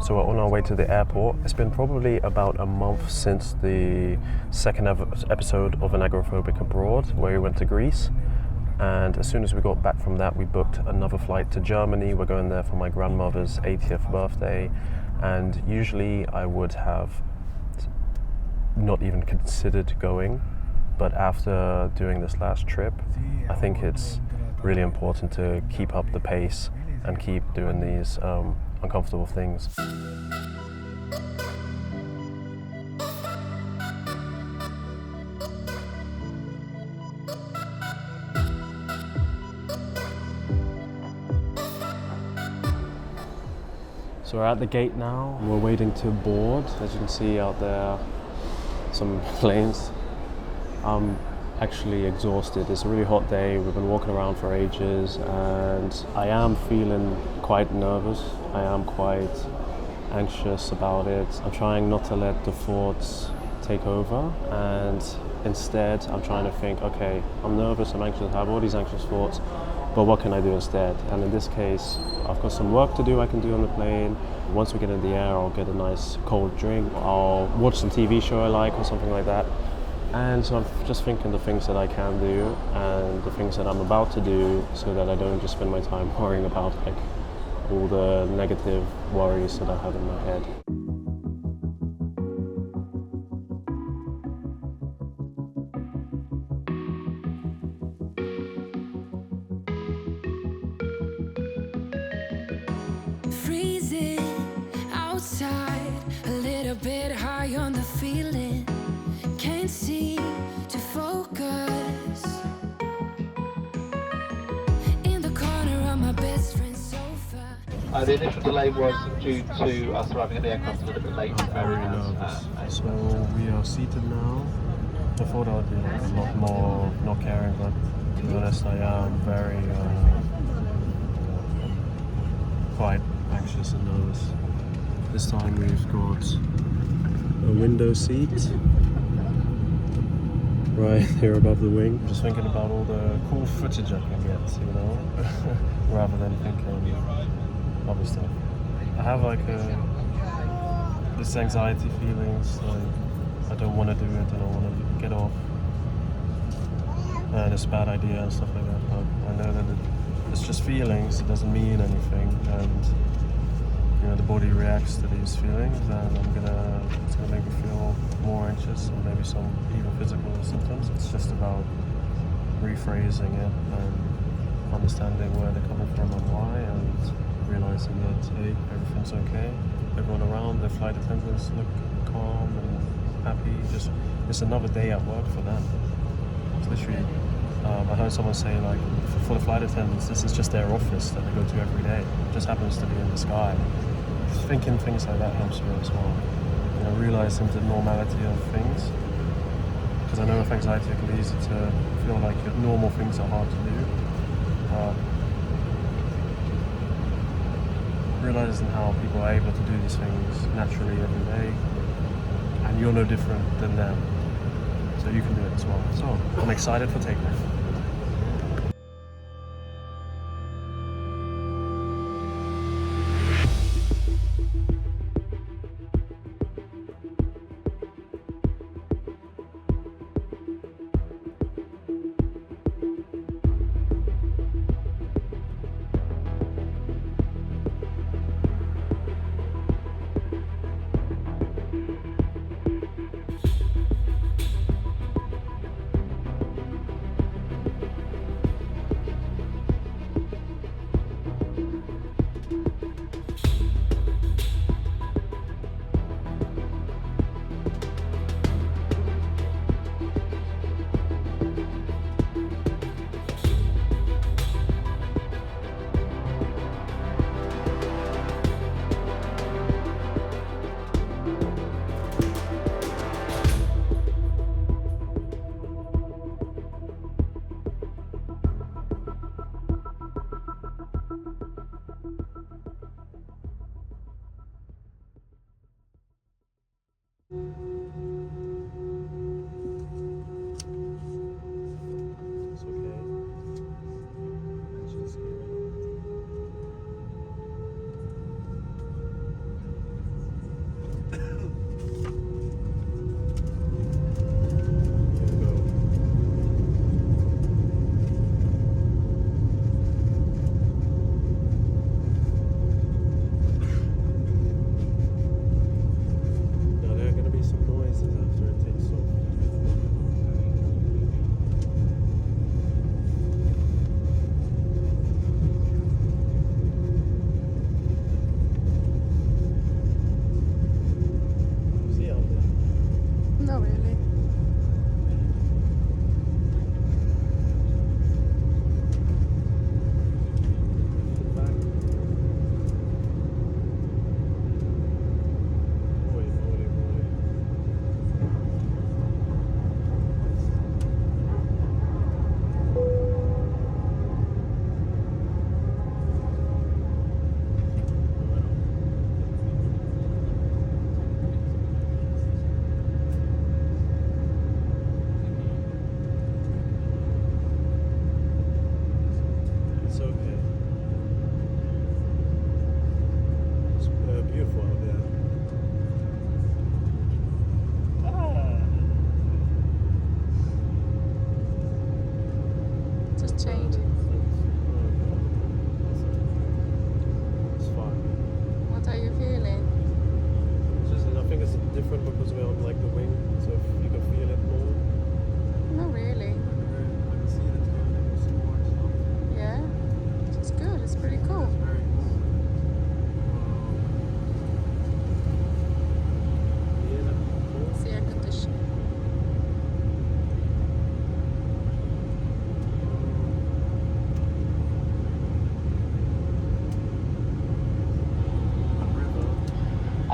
So we're on our way to the airport. It's been probably about a month since the second episode of Agoraphobic Abroad, where we went to Greece. And as soon as we got back from that, we booked another flight to Germany. We're going there for my grandmother's 80th birthday. And usually I would have not even considered going. But after doing this last trip, I think it's really important to keep up the pace and keep doing these uncomfortable things. So we're at the gate now. We're waiting to board. As you can see out there, some planes. I'm actually exhausted. It's a really hot day. We've been walking around for ages and I am feeling quite nervous. I am quite anxious about it. I'm trying not to let the thoughts take over, and instead I'm trying to think, okay, I'm nervous, I'm anxious, I have all these anxious thoughts, but what can I do instead? And in this case, I've got some work to do I can do on the plane. Once we get in the air, I'll get a nice cold drink. I'll watch some TV show I like or something like that. And so I'm just thinking the things that I can do and the things that I'm about to do, so that I don't just spend my time worrying about like all the negative worries that I have in my head. Freezing outside, a little bit high on the feeling. Can't seem to focus. In the corner of my best friend's sofa. The initial delay was due to us arriving at the aircraft a little bit late. I'm very nervous. So we are seated now. I thought I would be like a lot more not caring, but to be honest, I am very quite anxious and nervous. This time we've got a window seat right here above the wing. Just thinking about all the cool footage I can get, you know, rather than thinking other stuff. I have like this anxiety feelings, like I don't want to do it, I don't want to get off, and it's a bad idea and stuff like that, but I know that it's just feelings, it doesn't mean anything, and you know, the body reacts to these feelings, and it's gonna make me feel more anxious, and maybe some even physical symptoms. It's just about rephrasing it and understanding where they're coming from and why, and realizing that, hey, everything's okay. Everyone around, the flight attendants look calm and happy. Just, it's another day at work for them. It's literally, I heard someone say, like, for the flight attendants, this is just their office that they go to every day. It just happens to be in the sky. Thinking things like that helps me as well. You know, realizing the normality of things. Because I know with anxiety it can be easy to feel like your normal things are hard to do. Realizing how people are able to do these things naturally every day, and you're no different than them, so you can do it as well. So I'm excited for takeoff.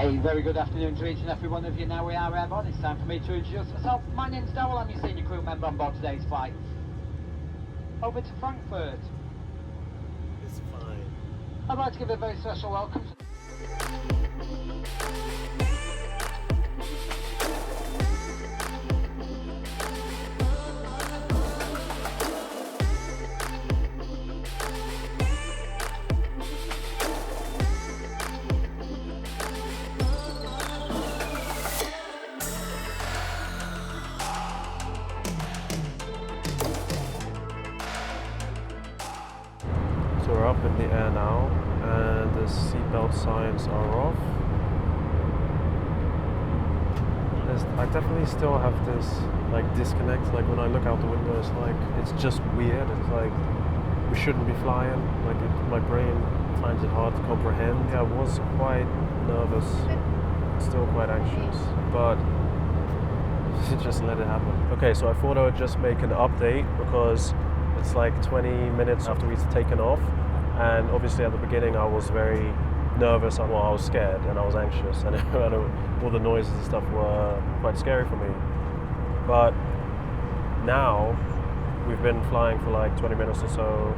A very good afternoon to each and every one of you. Now we are airborne. It's time for me to introduce myself. My name's Dowell. I'm your senior crew member on board today's flight. Over to Frankfurt. It's fine. I'd like to give a very special welcome to So we're up in the air now, and the seatbelt signs are off. I definitely still have this like disconnect. Like when I look out the window, it's like it's just weird. It's like we shouldn't be flying. Like my brain finds it hard to comprehend. Yeah, I was quite nervous, still quite anxious, but just let it happen. Okay, so I thought I would just make an update because it's like 20 minutes after we've taken off, and obviously at the beginning I was very nervous, I was scared and I was anxious, and all the noises and stuff were quite scary for me. But now we've been flying for like 20 minutes or so,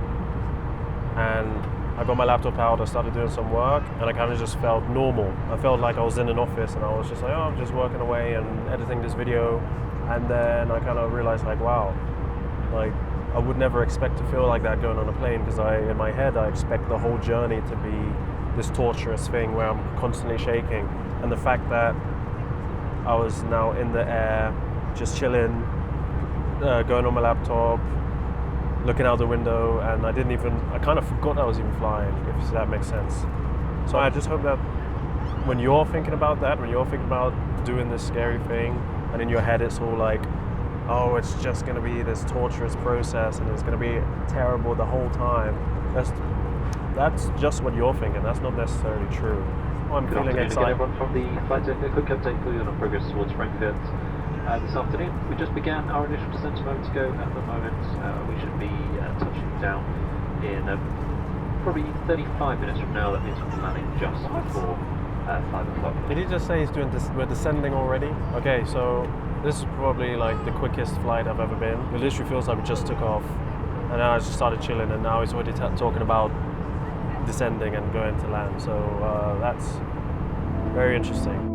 and I got my laptop out, I started doing some work, and I kind of just felt normal. I felt like I was in an office and I was just like, oh, I'm just working away and editing this video, and then I kind of realized like, wow, like I would never expect to feel like that going on a plane, because in my head I expect the whole journey to be this torturous thing where I'm constantly shaking. And the fact that I was now in the air, just chilling, going on my laptop, looking out the window, and I kind of forgot I was even flying, if that makes sense. So I just hope that when you're thinking about that, when you're thinking about doing this scary thing, and in your head it's all like, oh, it's just going to be this torturous process and it's going to be terrible the whole time. That's just what you're thinking. That's not necessarily true. I'm Good feeling afternoon excited. again, everyone from the flight deck. A quick update for you on our progress towards Frankfurt this afternoon. We just began our initial descent a moment ago. At the moment, we should be touching down in probably 35 minutes from now. That means we'll be landing just before 5 o'clock. Did he just say he's doing this? We're descending already? Okay, so this is probably like the quickest flight I've ever been. It literally feels like we just took off, and then I just started chilling, and now he's already talking about descending and going to land. So that's very interesting.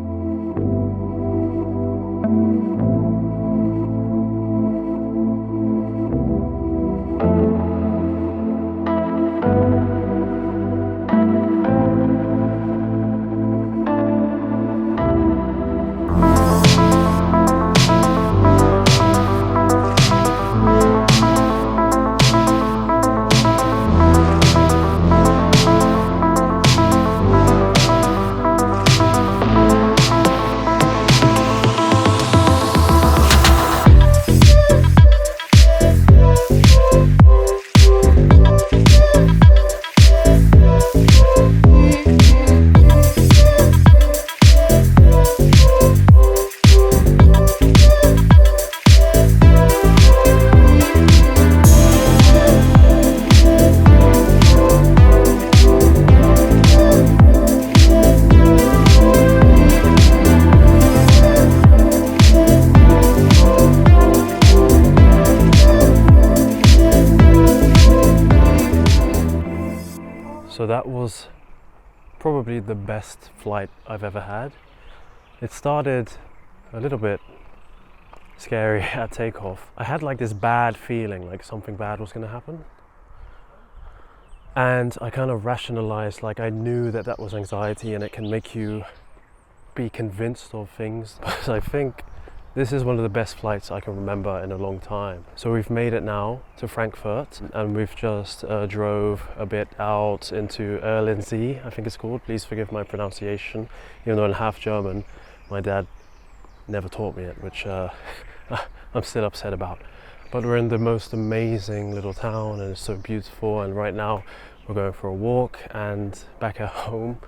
So that was probably the best flight I've ever had. It started a little bit scary at takeoff. I had like this bad feeling like something bad was going to happen. And I kind of rationalized, like I knew that was anxiety and it can make you be convinced of things. But I think this is one of the best flights I can remember in a long time. So we've made it now to Frankfurt, and we've just drove a bit out into Erlensee, I think it's called. Please forgive my pronunciation, even though I'm half German. My dad never taught me it, which I'm still upset about. But we're in the most amazing little town, and it's so beautiful. And right now we're going for a walk, and back at home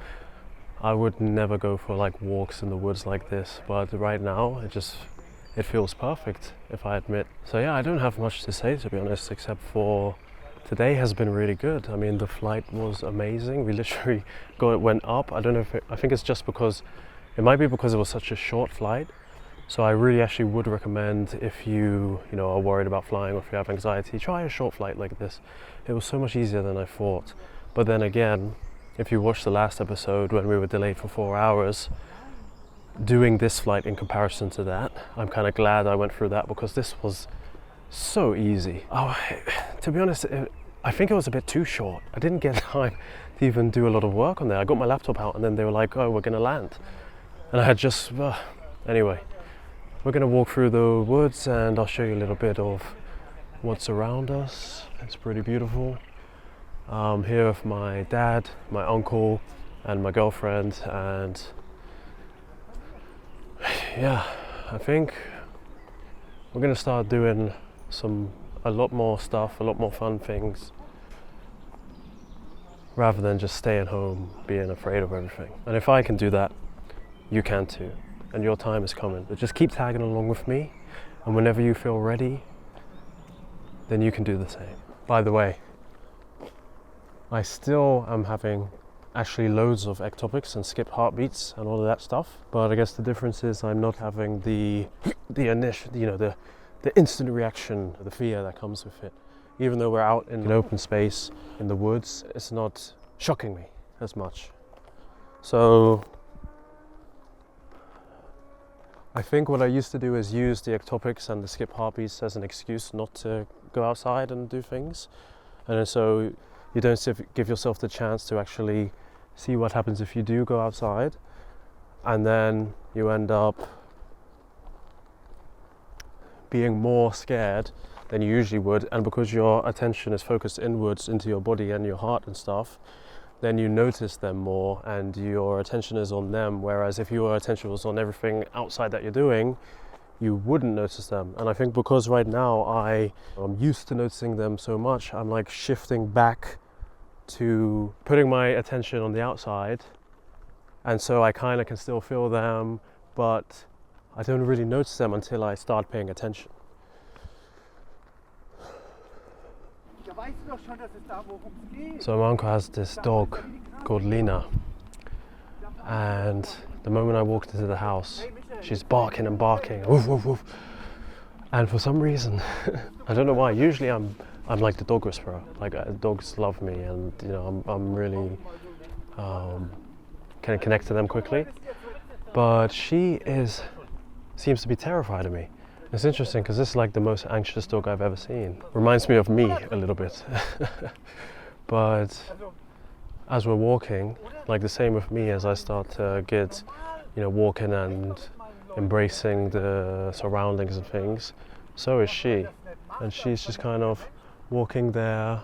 I would never go for like walks in the woods like this, but right now it feels perfect, if I admit. So yeah, I don't have much to say, to be honest, except for today has been really good. I mean, the flight was amazing. We literally went up. I don't know if I think it's just because It might be because it was such a short flight. So I really actually would recommend, if you are worried about flying or if you have anxiety, try a short flight like this. It was so much easier than I thought. But then again, if you watched the last episode when we were delayed for 4 hours, doing this flight in comparison to that, I'm kind of glad I went through that, because this was so easy. Oh, to be honest, I think it was a bit too short. I didn't get time to even do a lot of work on there. I got my laptop out and then they were like, oh, we're gonna land. And I had just, anyway. We're going to walk through the woods and I'll show you a little bit of what's around us. It's pretty beautiful. I'm here with my dad, my uncle and my girlfriend, and yeah, I think we're going to start doing a lot more stuff, a lot more fun things, rather than just staying home being afraid of everything. And if I can do that, you can too. And your time is coming. But just keep tagging along with me, and whenever you feel ready, then you can do the same. By the way, I still am having actually loads of ectopics and skipped heartbeats and all of that stuff. But I guess the difference is I'm not having the initial, the instant reaction, the fear that comes with it. Even though we're out in an open space in the woods, it's not shocking me as much. So I think what I used to do is use the ectopics and the skip heartbeats as an excuse not to go outside and do things. And so you don't give yourself the chance to actually see what happens if you do go outside. And then you end up being more scared than you usually would. And because your attention is focused inwards into your body and your heart and stuff, then you notice them more and your attention is on them. Whereas if your attention was on everything outside that you're doing, you wouldn't notice them. And I think because right now I'm used to noticing them so much, I'm like shifting back to putting my attention on the outside. And so I kind of can still feel them, but I don't really notice them until I start paying attention. So my uncle has this dog called Lena, and the moment I walked into the house, she's barking and barking, woof, woof, woof. And for some reason, I don't know why. Usually I'm like the dog whisperer. Like dogs love me, and I'm really can connect to them quickly. But she seems to be terrified of me. It's interesting because this is like the most anxious dog I've ever seen. Reminds me of me a little bit. But as we're walking, like the same with me, as I start to get, walking and embracing the surroundings and things, so is she. And she's just kind of walking there,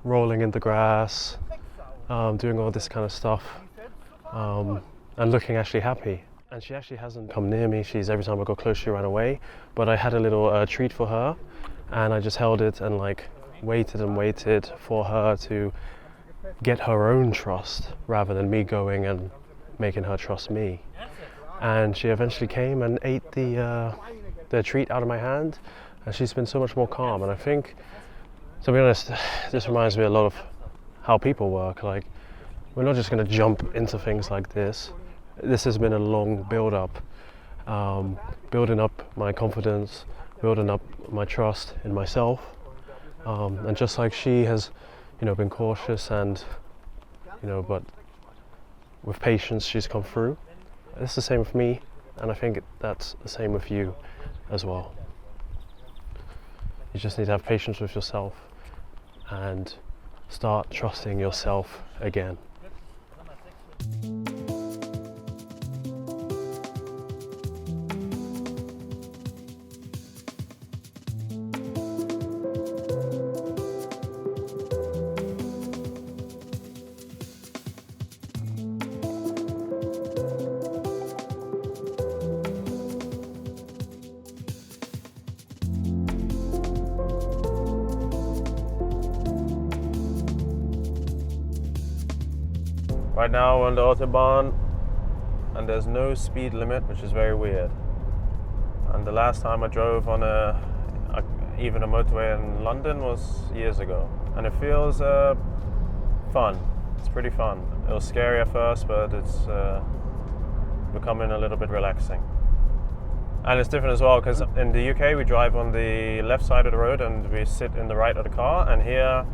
rolling in the grass, doing all this kind of stuff, and looking actually happy. And she actually hasn't come near me. Every time I got close, she ran away. But I had a little treat for her, and I just held it and waited and waited for her to get her own trust, rather than me going and making her trust me. And she eventually came and ate the treat out of my hand, and she's been so much more calm. And I think, to be honest, this reminds me a lot of how people work. Like, we're not just going to jump into things like this. This has been a long build-up, building up my confidence, building up my trust in myself, and just like she has, been cautious and, but with patience she's come through. It's the same with me, and I think that's the same with you as well. You just need to have patience with yourself and start trusting yourself again. Right now we're on the Autobahn and there's no speed limit, which is very weird. And the last time I drove on even a motorway in London was years ago. And it feels fun. It's pretty fun. It was scary at first, but it's becoming a little bit relaxing. And it's different as well because in the UK we drive on the left side of the road and we sit in the right of the car, and here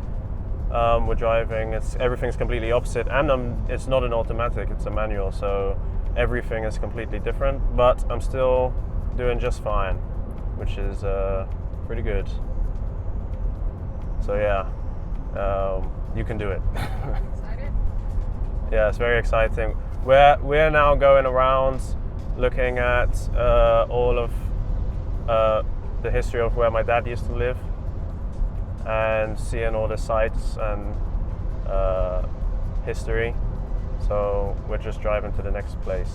we're driving, everything's completely opposite, and it's not an automatic, it's a manual, so everything is completely different, but I'm still doing just fine, which is pretty good. So yeah, you can do it. Excited? Yeah, it's very exciting. We're now going around looking at all of the history of where my dad used to live and seeing all the sites and history. So we're just driving to the next place.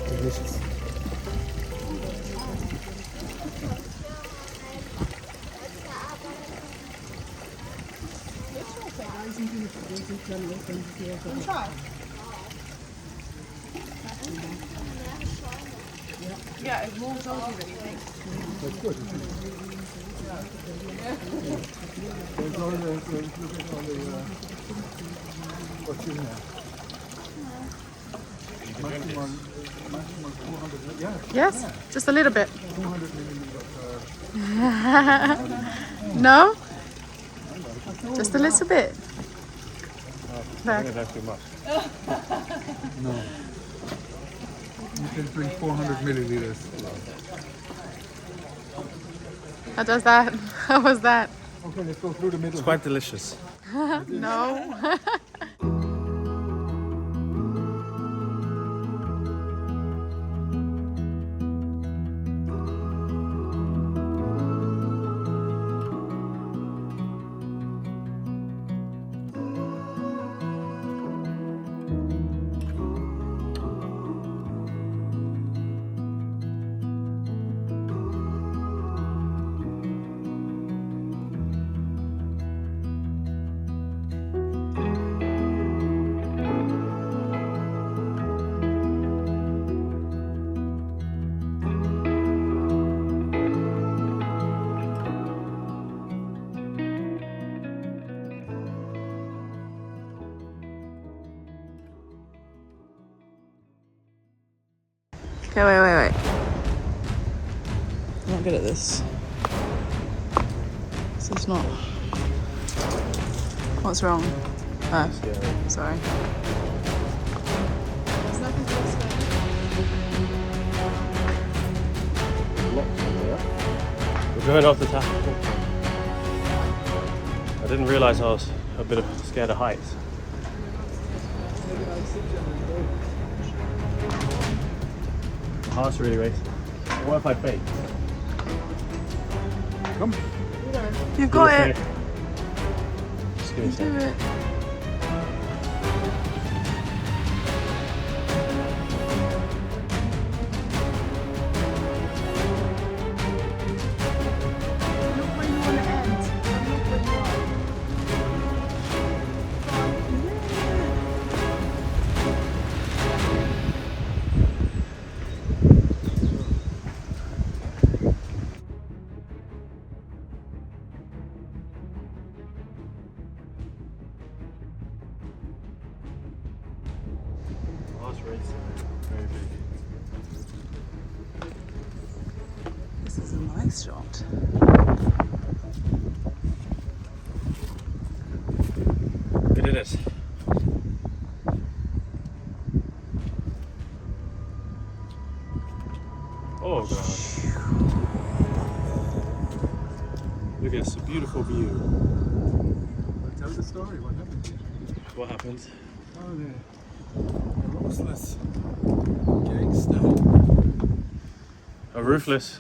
Delicious. Try. Yeah, it's more salty than you think. That's good. There's no what's in there. Maximum 200. Yes, Yeah. just a little bit. 200 milliliters. No? Just a little bit. I think that's too much. No. You can drink 400 milliliters. How does that? How was that? Okay, let's go through the middle. It's quite delicious. No. Okay, wait. I'm not good at this. This is not. What's wrong? Oh, sorry. We're going off the top. I didn't realise I was a bit scared of heights. My heart's really racing. What if I fake? Come. You've got it. Just give me a Do second. it. Look where you want to end. Look where you are. Heart's racing. Very big. This is a nice shot. Look at this. Oh god. Look at this beautiful view. sorry, what happened here? What happened? Oh, the ruthless gangster A ruthless.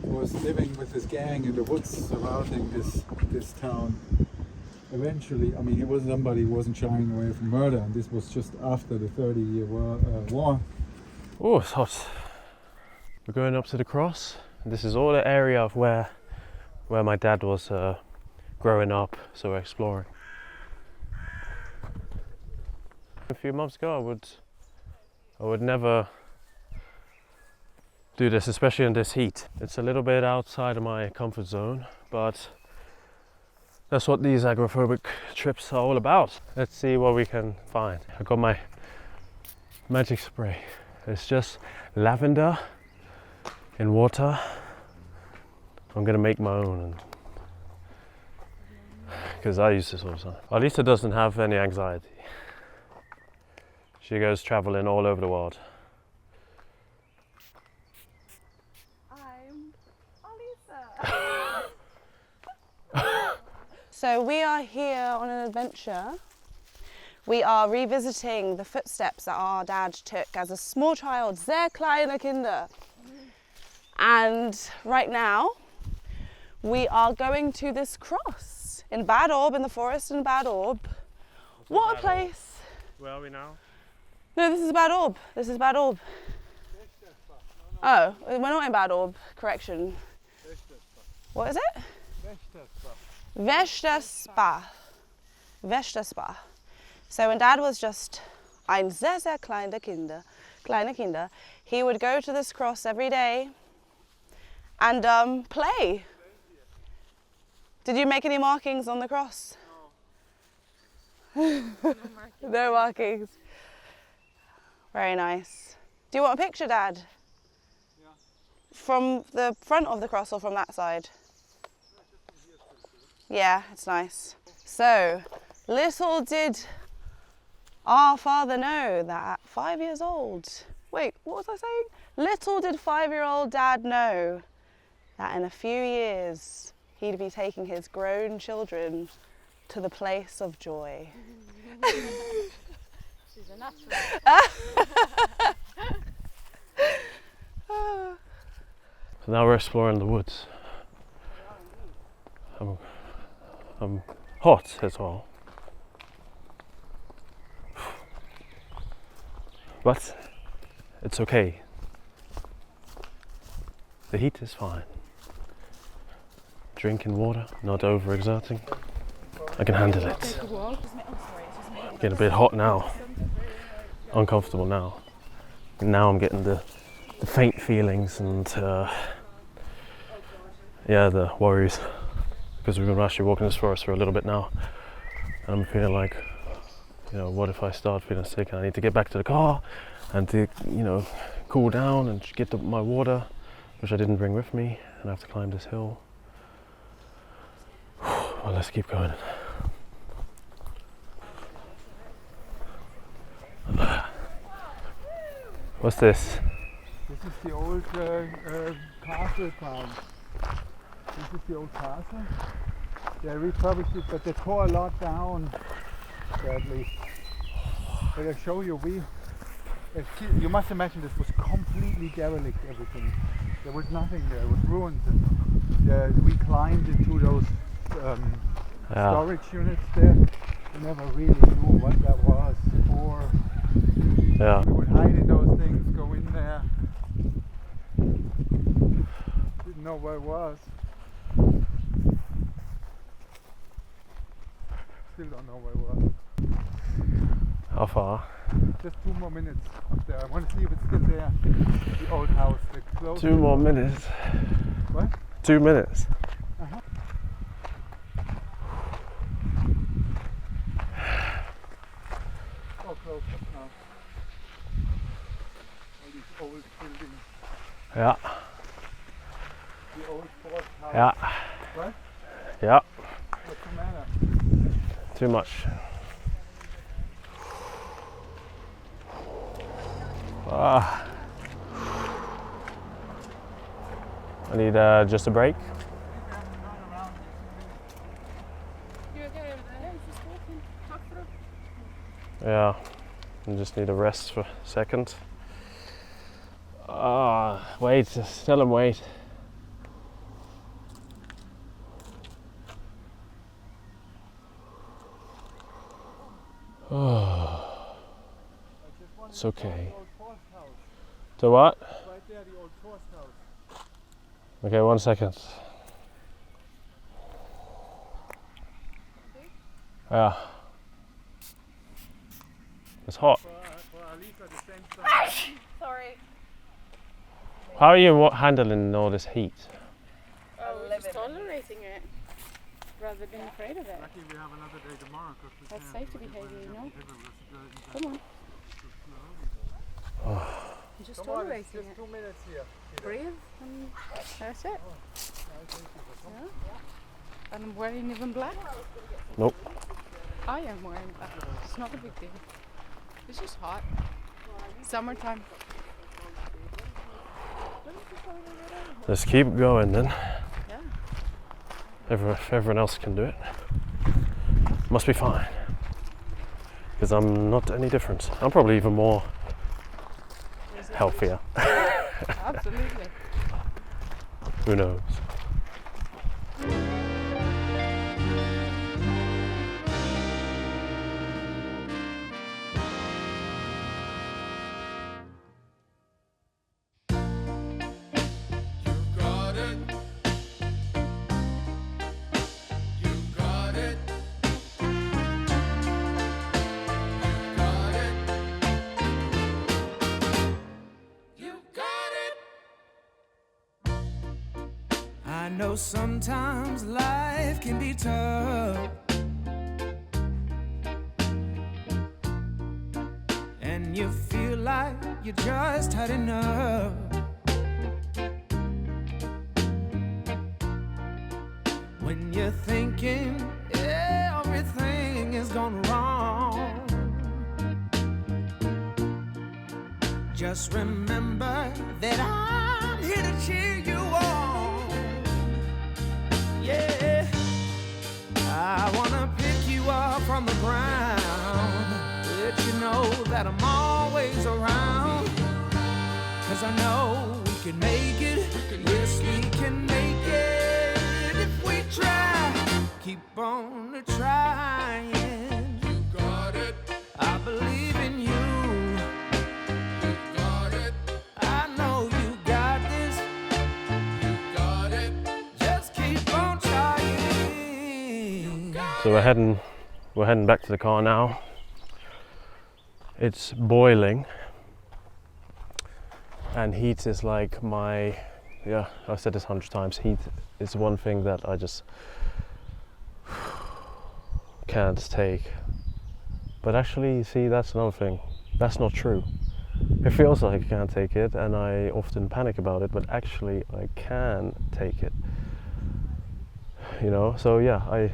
was living with his gang in the woods surrounding this town. Eventually, I mean, he was somebody who wasn't shying away from murder, and this was just after the 30-year war. Oh, it's hot. We're going up to the cross. This is all the area of where my dad was growing up, so we're exploring. A few months ago, I would never do this, especially in this heat. It's a little bit outside of my comfort zone, but that's what these agoraphobic trips are all about. Let's see what we can find. I got my magic spray. It's just lavender in water. I'm gonna make my own, because I use this all the time. Alisa doesn't have any anxiety. She goes traveling all over the world. I'm Alisa. So we are here on an adventure. We are revisiting the footsteps that our dad took as a small child, sehr kleine Kinder. And right now, we are going to this cross in Bad Orb, in the forest in Bad Orb. What a place! Where are we now? No, this is Bad Orb. This is Bad Orb. Oh, we're not in Bad Orb. Correction. What is it? Wächterspa. Wächterspa. So when Dad was just ein sehr, sehr kleine Kinder, he would go to this cross every day and play. Did you make any markings on the cross? No. No markings. Very nice. Do you want a picture, Dad? Yeah. From the front of the cross or from that side? Yeah, it's nice. So, little did our father know that at 5 years old, wait, what was I saying? Little did 5-year-old Dad know that in a few years he'd be taking his grown children to the place of joy. She's a natural. So now we're exploring the woods. I'm hot as well. But it's okay. The heat is fine. Drinking water, not overexerting. I can handle it. Getting a bit hot now. Uncomfortable now. Now I'm getting the faint feelings and the worries, because we've been actually walking this forest for a little bit now, and I'm feeling like, what if I start feeling sick and I need to get back to the car and to, cool down and get my water, which I didn't bring with me, and I have to climb this hill. Well, let's keep going. What's this? This is the old castle town. This is the old castle. They refurbished it, but they tore a lot down, sadly. But I show you, you must imagine this was completely derelict, everything. There was nothing there, it was ruined. And, we climbed into those storage units there. We never really knew what that was for. Yeah. We would hide in those things, go in there. Didn't know where it was. Still don't know where it was. How far? Just 2 more minutes up there. I want to see if it's still there. The old house. The close 2 more minutes. What? 2 minutes. Uh-huh. Oh, close up now. All these old buildings. Yeah. The old fort house. Yeah. What? Yeah. What's the matter? Too much. Ah. I need just a break. You okay over there? He's just walking. Talk through. Yeah, I just need a rest for a second. Wait, just tell him wait. It's okay. To what? Right there, the old Forst house. Okay, 1 second. Yeah. It's hot. For at least at the same time. Sorry. How are you handling all this heat? Oh, we're just tolerating it rather than afraid of it. Lucky we have another day tomorrow. That's safety behavior, you know. Come on. Just Come on, it's tolerating just it. 2 minutes here. Breathe and that's it. Yeah. And I'm wearing even black. Nope. I am wearing black. It's not a big deal. It's just hot. Summertime. Let's keep going then. Yeah. If everyone else can do it, must be fine. Because I'm not any different. I'm probably even more healthier. Absolutely. Who knows? I know sometimes life can be tough, and you feel like you just had enough. When you're thinking everything is gone wrong, just remember that I'm here to cheer you on. Yeah, I wanna pick you up from the ground, let you know that I'm always around. 'Cause I know we can make it, yes we can make it if we try. Keep on trying. You got it. I believe in you. You got it. I know you got this. You got it. Just keep on trying. So we're heading back to the car now. It's boiling, and heat is like I've said this 100 times, heat is one thing that I just can't take. But actually, you see, that's another thing. That's not true. It feels like I can't take it, and I often panic about it, but actually I can take it. You know, so yeah, I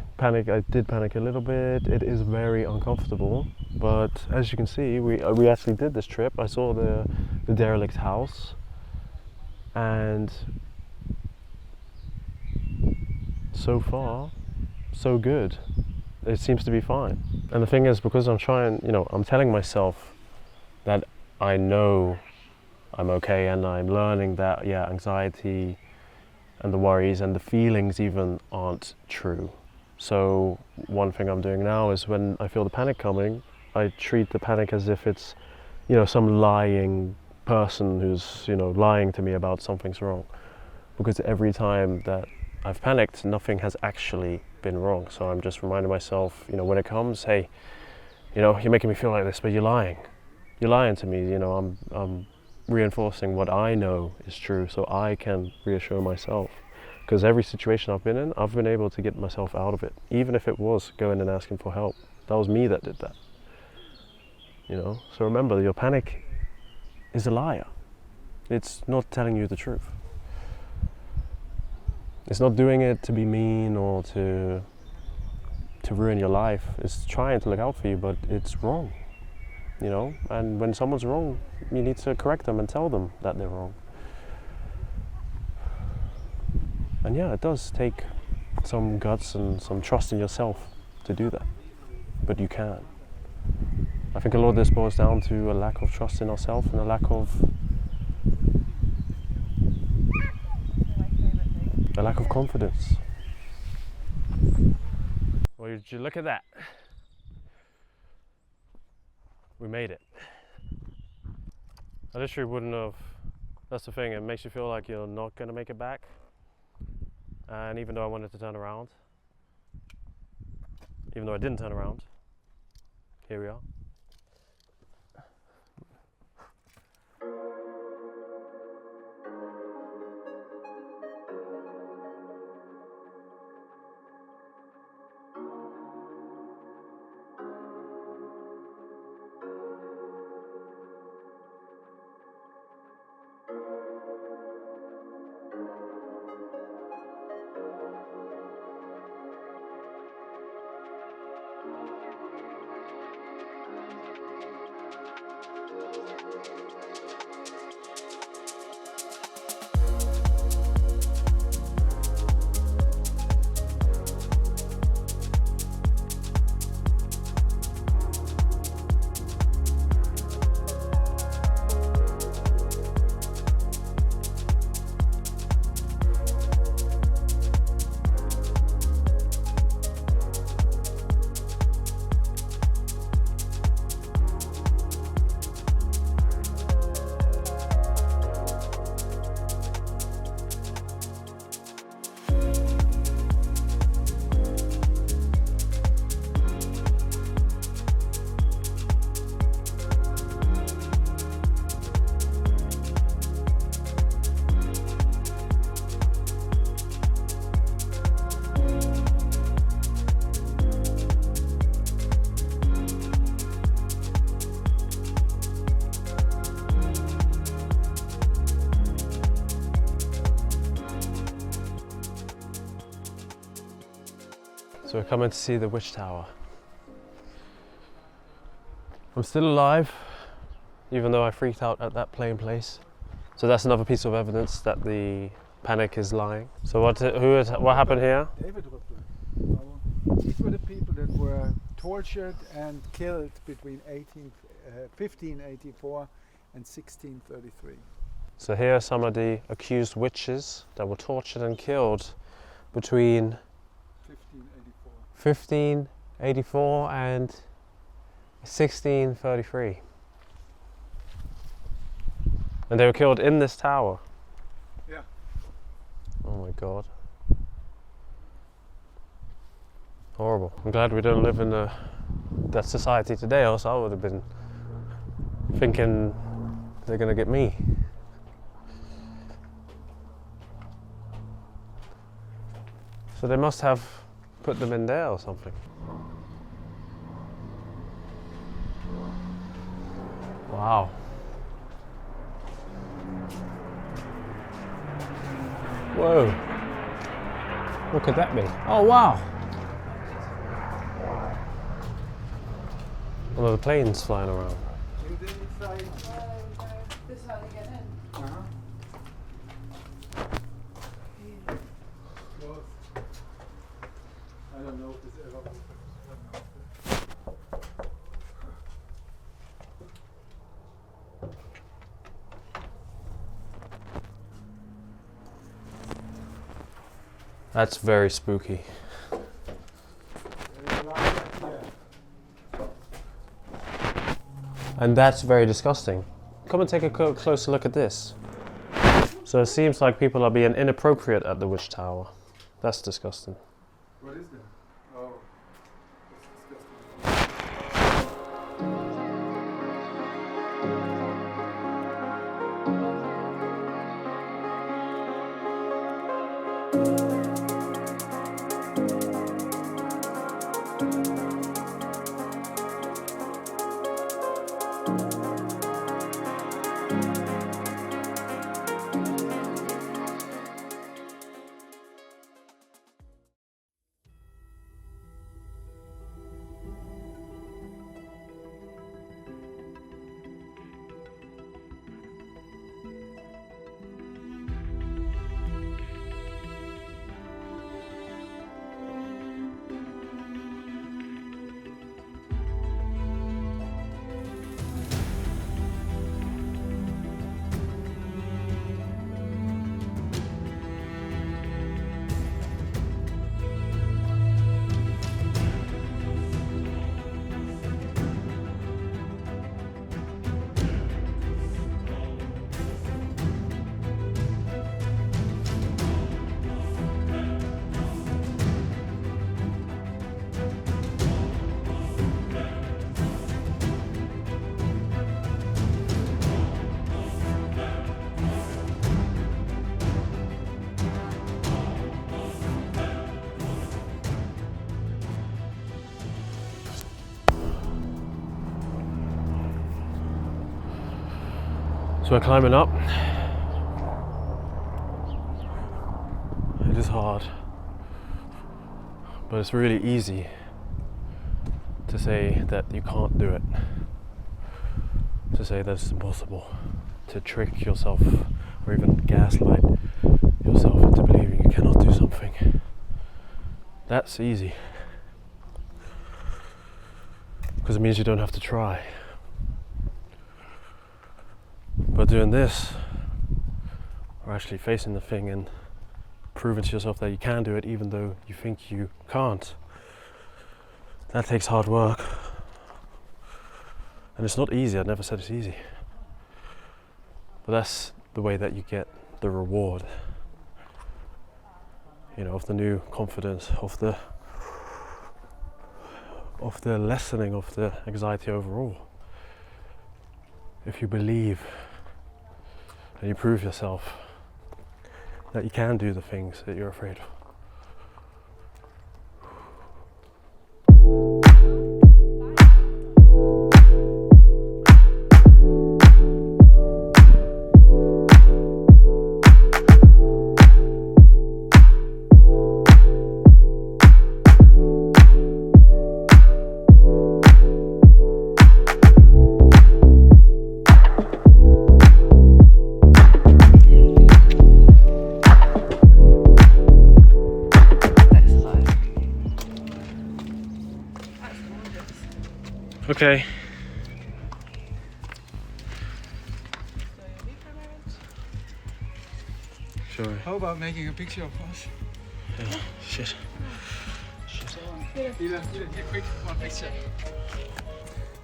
did panic a little bit. It is very uncomfortable, but as you can see, we actually did this trip. I saw the derelict house, and so far, so good. It seems to be fine. And the thing is, because I'm telling myself that I know I'm okay, and I'm learning that, anxiety and the worries and the feelings even aren't true. So one thing I'm doing now is when I feel the panic coming, I treat the panic as if it's, some lying person who's, lying to me about something's wrong. Because every time that I've panicked, nothing has actually been wrong. So I'm just reminding myself, when it comes, hey, you're making me feel like this, but you're lying. You're lying to me. I'm reinforcing what I know is true, so I can reassure myself. Because every situation I've been in, I've been able to get myself out of it, even if it was going and asking for help. That was me that did that. So remember, your panic is a liar. It's not telling you the truth. It's not doing it to be mean or to ruin your life. It's trying to look out for you, but it's wrong. And when someone's wrong, you need to correct them and tell them that they're wrong. And yeah, it does take some guts and some trust in yourself to do that, but you can. I think a lot of this boils down to a lack of trust in ourselves and a lack of confidence. Well, would you look at that? We made it. I literally wouldn't have. That's the thing, it makes you feel like you're not going to make it back. And even though I wanted to turn around, even though I didn't turn around, here we are. So we're coming to see the Witch Tower. I'm still alive, even though I freaked out at that plane place. So that's another piece of evidence that the panic is lying. So what happened here? These were the people that were tortured and killed between 1584 and 1633. So here are some of the accused witches that were tortured and killed between 1584 and 1633. And they were killed in this tower? Yeah. Oh my God. Horrible. I'm glad we don't live in that society today, else I would have been thinking they're gonna get me. So they must have put them in there or something. Wow. Whoa. What could that be? Oh wow. One of the planes flying around. This is how they get in. I don't know if this ever opens. That's very spooky. And that's very disgusting. Come and take a closer look at this. So it seems like people are being inappropriate at the Witch Tower. That's disgusting. What is that? Oh. So we're climbing up. It is hard, but it's really easy to say that you can't do it, to say that it's impossible, to trick yourself or even gaslight yourself into believing you cannot do something. That's easy, because it means you don't have to try. But doing this, or actually facing the thing and proving to yourself that you can do it even though you think you can't, that takes hard work. And it's not easy, I never said it's easy. But that's the way that you get the reward, you know, of the new confidence, of the lessening of the anxiety overall. If you believe and you prove yourself that you can do the things that you're afraid of. Okay. Sure. How about making a picture of us? Yeah. Shit. Here, quick, one picture.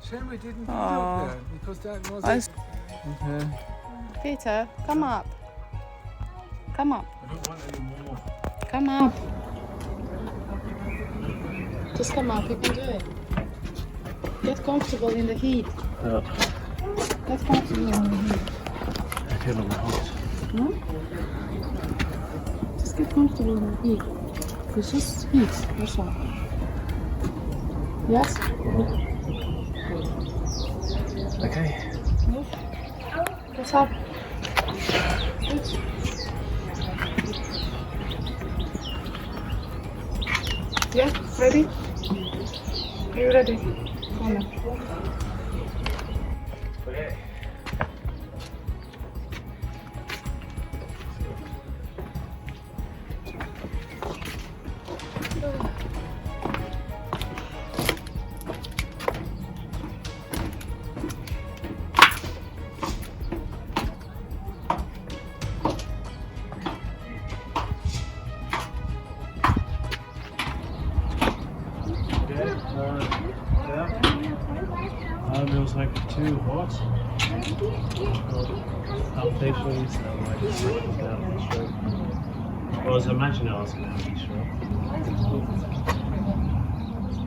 Shame we didn't put it up there, because that was Okay. Peter, come up. Come up. I don't want any more. Come up. Just come up, you can do it. Get comfortable in the heat. Yeah. Get comfortable in the heat. I feel my heart. No? Just get comfortable in the heat. It's just heat, that's all. Yes? Okay. What's up? Good. Yeah, ready? Are you ready? Come on. Okay. It was like too hot. Palpitations and like breaking down the stroke. Well, I was imagining I was going to have a stroke.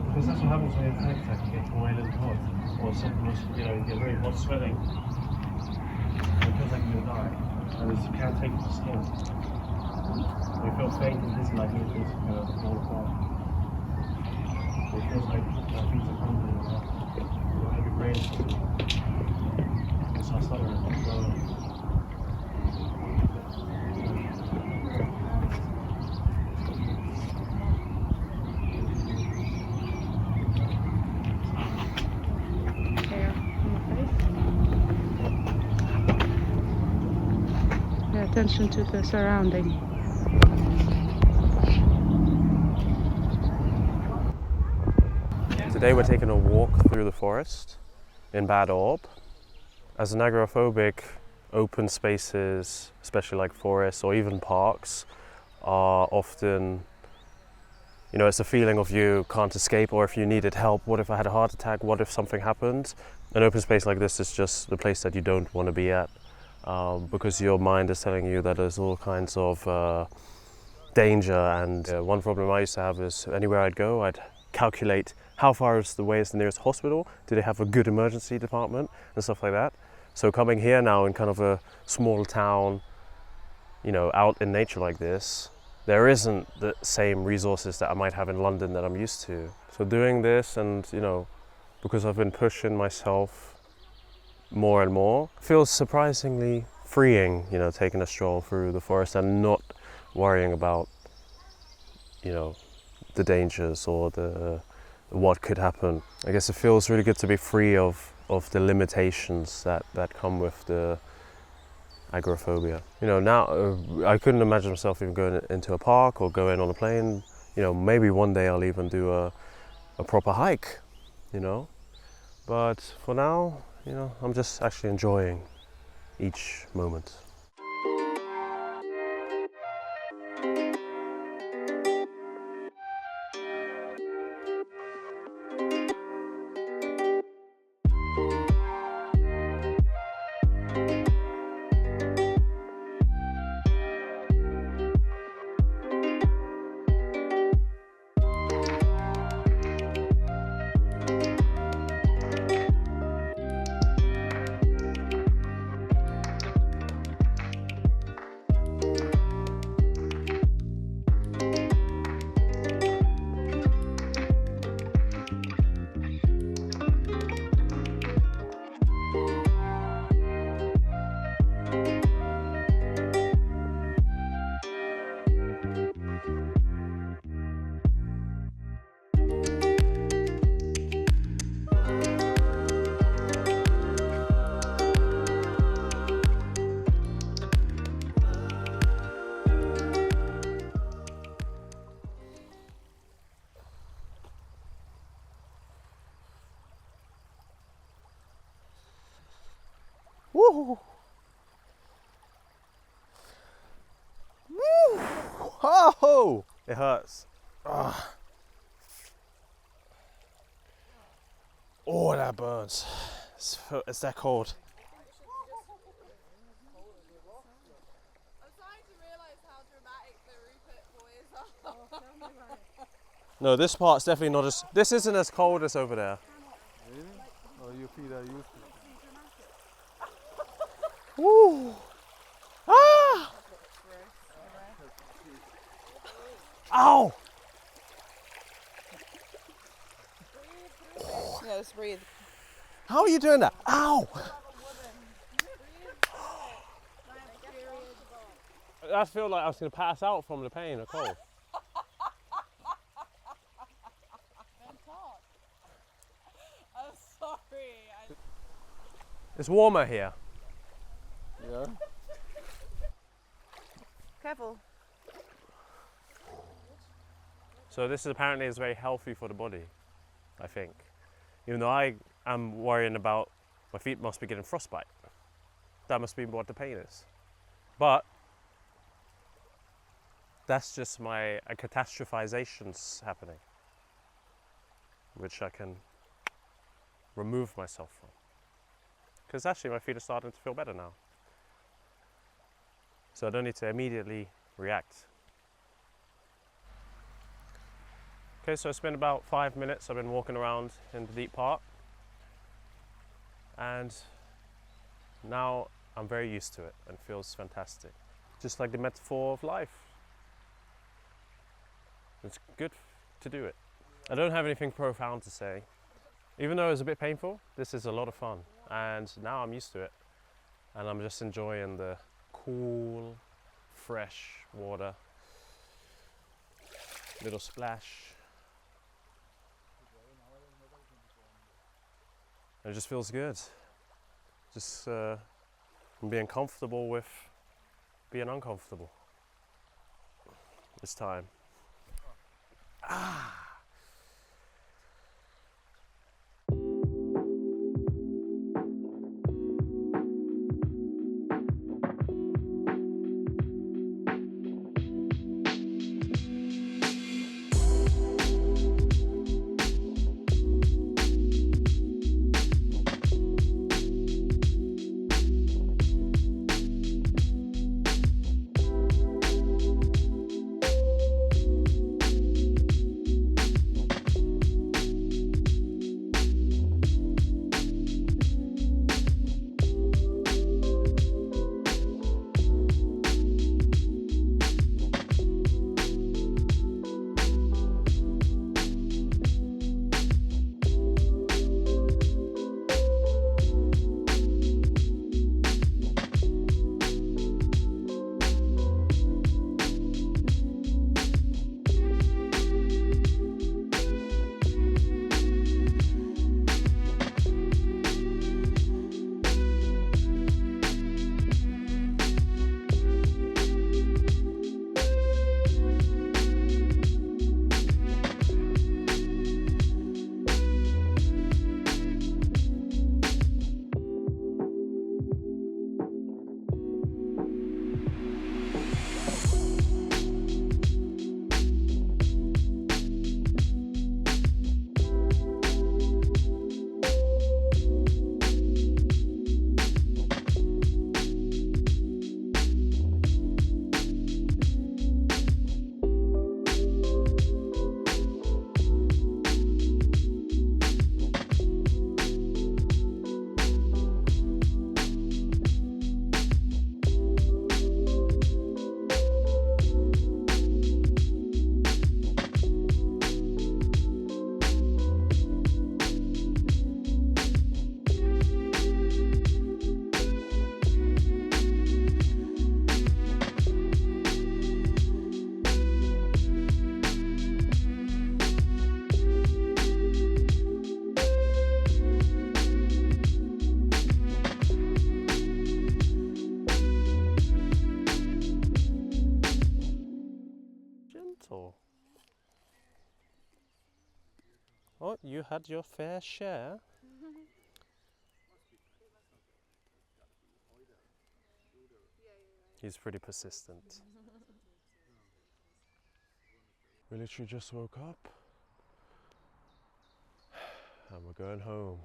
Because that's what happens when you have a panic attack. You get boiling hot, or something, you know, you get very hot sweating. It feels like you're going to die, and you can't take it to skin. You feel faint and dizzy, like everything's going to fall apart. It feels like things are crumbling apart. Heavy brain. It's not stuttering. Hair on the face. Pay attention to the surrounding. Today we're taking a walk through the forest in Bad Orb. As an agoraphobic, open spaces, especially like forests or even parks, are often, you know, it's a feeling of you can't escape, or if you needed help, what if I had a heart attack, what if something happened? An open space like this is just the place that you don't want to be at, because your mind is telling you that there's all kinds of danger. And one problem I used to have is anywhere I'd go, I'd calculate how far is the nearest hospital, do they have a good emergency department and stuff like that. So coming here now in kind of a small town, you know, out in nature like this, there isn't the same resources that I might have in London that I'm used to. So doing this, and you know, because I've been pushing myself more and more. It feels surprisingly freeing, you know, taking a stroll through the forest and not worrying about, you know, the dangers or the what could happen. I guess it feels really good to be free of the limitations that come with the agoraphobia. You know, now I couldn't imagine myself even going into a park or going on a plane. You know, maybe one day I'll even do a proper hike, you know. But for now, you know, I'm just actually enjoying each moment. Woo! Woo! Oh! It hurts. Ugh. Oh, that burns. It's that cold. I'm starting to realise how dramatic the Rupert boys are. No, this part's definitely not as... This isn't as cold as over there. Really? Or your feet are used to it? Woo! Ah! Ow! Yeah, just breathe. How are you doing that? Ow! I feel like I was going to pass out from the pain or cold. I'm sorry. It's warmer here. Yeah. Careful. So this is apparently is very healthy for the body, I think. Even though I am worrying about my feet must be getting frostbite. That must be what the pain is. But that's just my catastrophizations happening, which I can remove myself from. Because actually my feet are starting to feel better now. So I don't need to immediately react. Okay, so it's been about 5 minutes. I've been walking around in the deep park. And now I'm very used to it and it feels fantastic. Just like the metaphor of life. It's good to do it. I don't have anything profound to say. Even though it was a bit painful, this is a lot of fun. And now I'm used to it. And I'm just enjoying the cool, fresh water. Little splash. It just feels good. Just being comfortable with being uncomfortable. This time. Ah! Oh, you had your fair share. He's pretty persistent. We literally just woke up and we're going home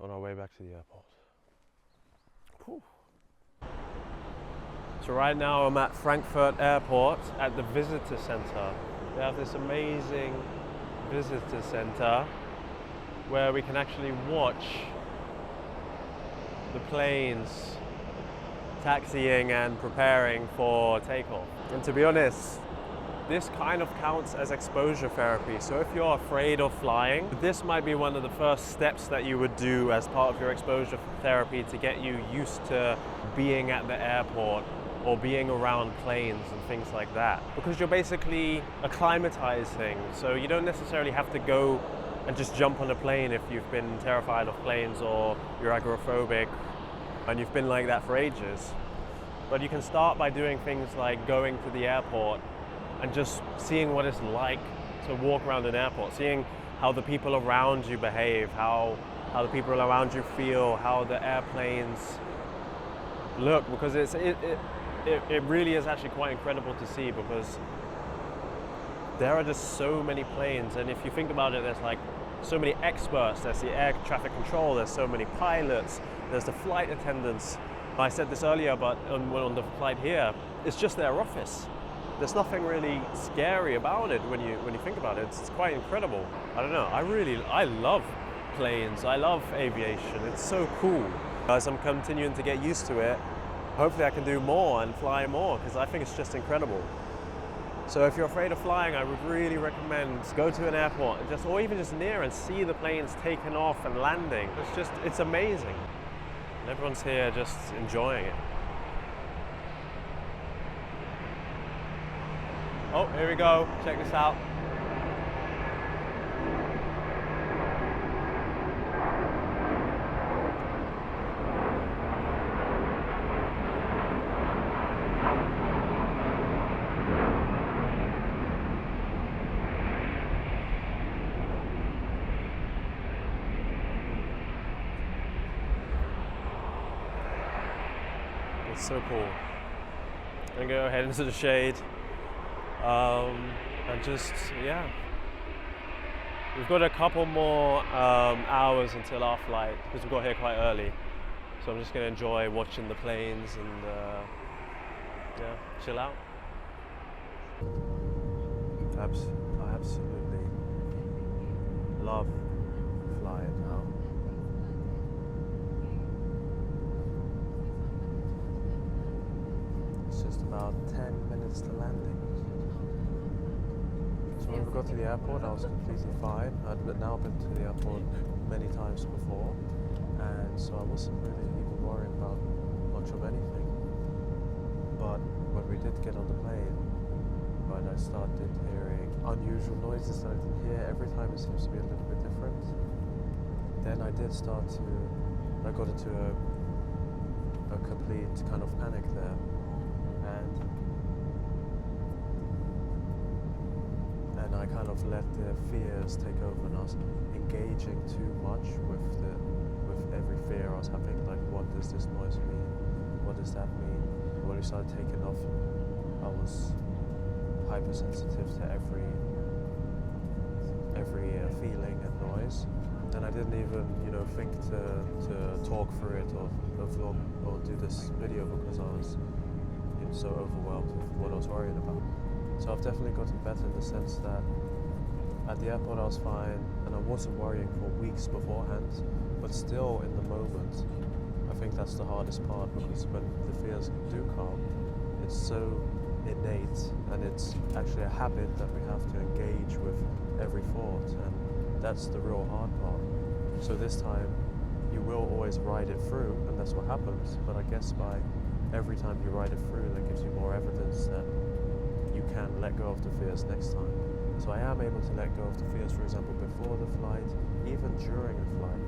on our way back to the airport. Whew. So right now I'm at Frankfurt Airport at the visitor center. They have this amazing visitor center where we can actually watch the planes taxiing and preparing for takeoff. And to be honest, this kind of counts as exposure therapy. So if you're afraid of flying, this might be one of the first steps that you would do as part of your exposure therapy to get you used to being at the airport or being around planes and things like that. Because you're basically acclimatizing, so you don't necessarily have to go and just jump on a plane if you've been terrified of planes or you're agoraphobic and you've been like that for ages. But you can start by doing things like going to the airport and just seeing what it's like to walk around an airport, seeing how the people around you behave, how the people around you feel, how the airplanes look, because it really is actually quite incredible to see, because there are just so many planes, and if you think about it, there's like so many experts. There's the air traffic control, there's so many pilots, there's the flight attendants. I said this earlier, but on the flight here, it's just their office. There's nothing really scary about it when you think about it. It's quite incredible. I don't know, I love planes, I love aviation, it's so cool. As I'm continuing to get used to it, hopefully I can do more and fly more, because I think it's just incredible. So if you're afraid of flying, I would really recommend go to an airport and or even just near and see the planes taking off and landing. It's amazing. And everyone's here just enjoying it. Oh, here we go. Check this out. It's so cool. I'm gonna go ahead into the shade. And just, yeah. We've got a couple more hours until our flight, because we got here quite early. So I'm just gonna enjoy watching the planes and yeah, chill out. I absolutely love flying now. It's just about 10 minutes to landing. So when we got to the airport, I was completely fine. I'd now been to the airport many times before, and so I wasn't really even worrying about much of anything. But when we did get on the plane, when I started hearing unusual noises that I didn't hear every time, it seems to be a little bit different. Then I got into a complete kind of panic there. And I kind of let the fears take over, and I was engaging too much with every fear I was having. Like, what does this noise mean? What does that mean? When we started taking off, I was hypersensitive to every feeling and noise. And I didn't even, think to talk through it or vlog or do this video, because I was so overwhelmed with what I was worrying about. So I've definitely gotten better in the sense that at the airport I was fine and I wasn't worrying for weeks beforehand, but still in the moment, I think that's the hardest part, because when the fears do come, it's so innate, and it's actually a habit that we have to engage with every thought, and that's the real hard part. So this time, you will always ride it through, and that's what happens, but I guess by every time you ride it through, that gives you more evidence that you can let go of the fears next time. So I am able to let go of the fears, for example, before the flight, even during the flight,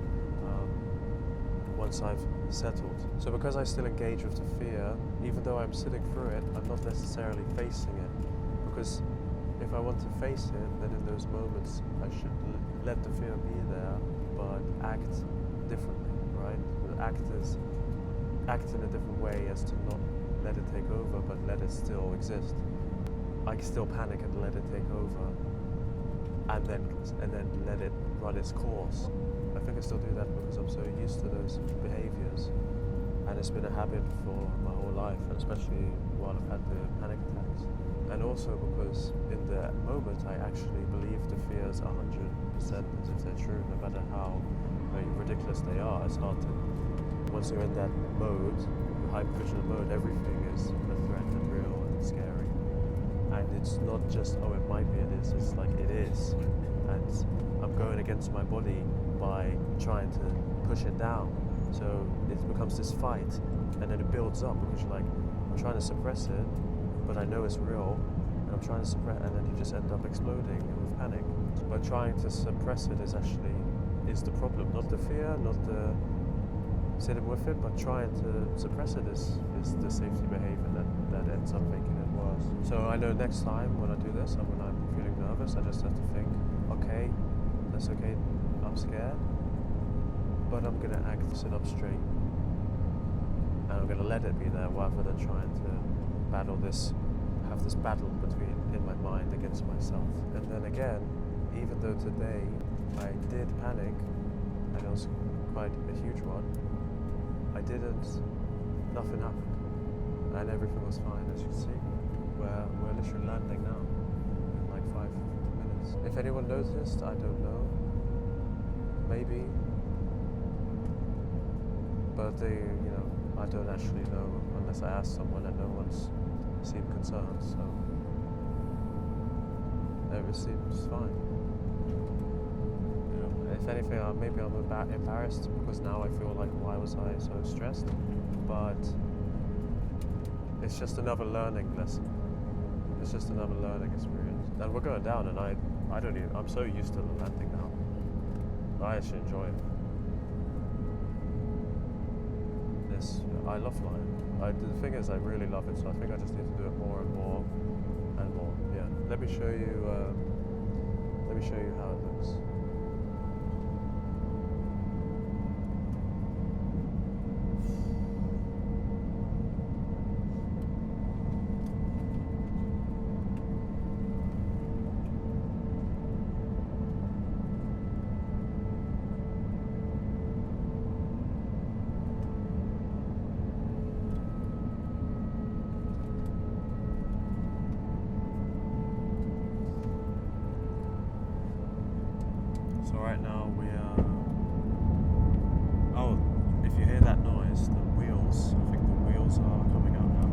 once I've settled. So because I still engage with the fear, even though I'm sitting through it, I'm not necessarily facing it. Because if I want to face it, then in those moments I should let the fear be there, but act differently, right? Act in a different way as to not let it take over, but let it still exist. I can still panic and let it take over, and then let it run its course. I think I still do that because I'm so used to those behaviors, and it's been a habit for my whole life, and especially while I've had the panic attacks. And also because in the moment I actually believe the fears 100% as if they're true, no matter how ridiculous they are. It's hard to, once you're in that mode, hypervigilant mode, everything is a threat and real and scary. And it's not just, oh, it might be, it is, it's like it is. And I'm going against my body by trying to push it down. So it becomes this fight, and then it builds up because you're like, I'm trying to suppress it, but I know it's real, and I'm trying to suppress, and then you just end up exploding with panic. But trying to suppress it is the problem, not the fear, not the sitting with it, but trying to suppress it is the safety behavior that ends up making it worse. So I know next time when I do this, and when I'm feeling nervous, I just have to think, okay, that's okay, I'm scared, but I'm gonna sit up straight, and I'm gonna let it be there rather than trying to have this battle in my mind against myself. And then again, even though today I did panic, and it was quite a huge one, nothing happened, and everything was fine. As you can see, we're literally landing now in like 5 minutes. If anyone noticed, I don't know, maybe, but I don't actually know unless I ask someone, and no one's seemed concerned, so it seems fine. If anything, maybe I'm embarrassed because now I feel like, why was I so stressed? But it's just another learning lesson. It's just another learning experience. And we're going down, and I'm so used to the landing now. I actually enjoy it. I love flying. The thing is, I really love it, so I think I just need to do it more and more and more. Yeah. Let me show you how it looks. So right now we are... Oh, if you hear that noise, the wheels, I think the wheels are coming out now.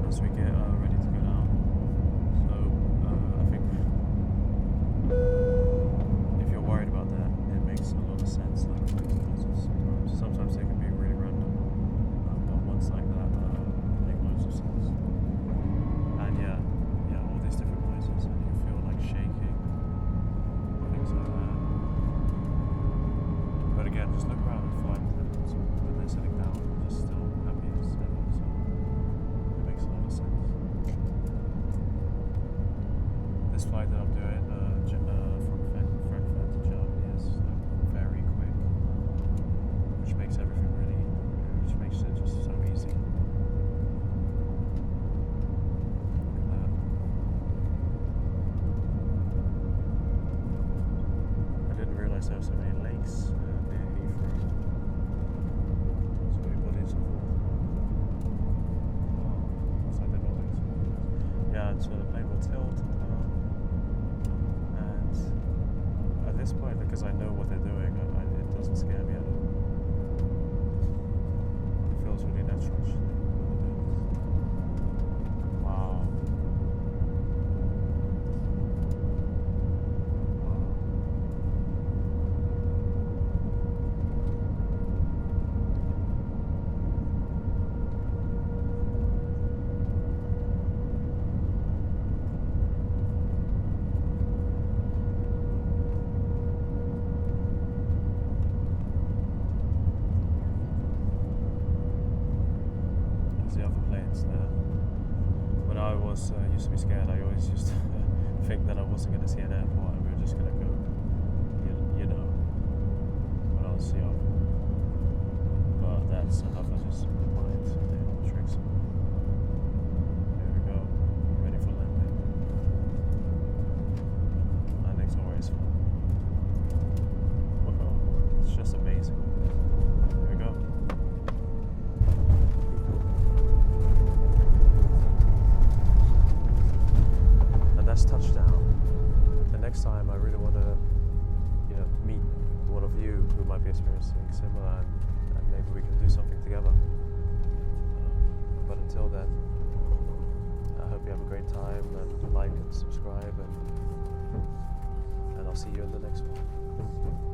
As we get ready to go down. So I think if you're worried about that, it makes a lot of sense, like those noises. Sometimes they can be really random, but ones like that make loads of sense. And yeah, all these different noises, and you feel like shaking, things like that. But again, just look around the flight attendants when they're sitting down, they're just still happy as ever, so it makes a lot of sense. This flight that I'm doing from Frankfurt to Germany is very quick, which makes it just so easy. There are so many lakes near Heathrow. So many bodies of water. Wow, looks like they're building some. Yeah, and so the plane will tilt and turn. And at this point, because I know what they're doing, it doesn't scare me at all. It feels really natural actually. Wow. was used to be scared. I always used to think that I wasn't going to see an airport and we were just going to go, you know, when I was young. But that's enough of just mind playing tricks. Here we go, ready for landing. Landing's always fun. Whoa, it's just amazing. Here we go. Touchdown. The next time I really want to, meet one of you who might be experiencing similar, and maybe we can do something together. But until then, I hope you have a great time, and like and subscribe, and I'll see you in the next one.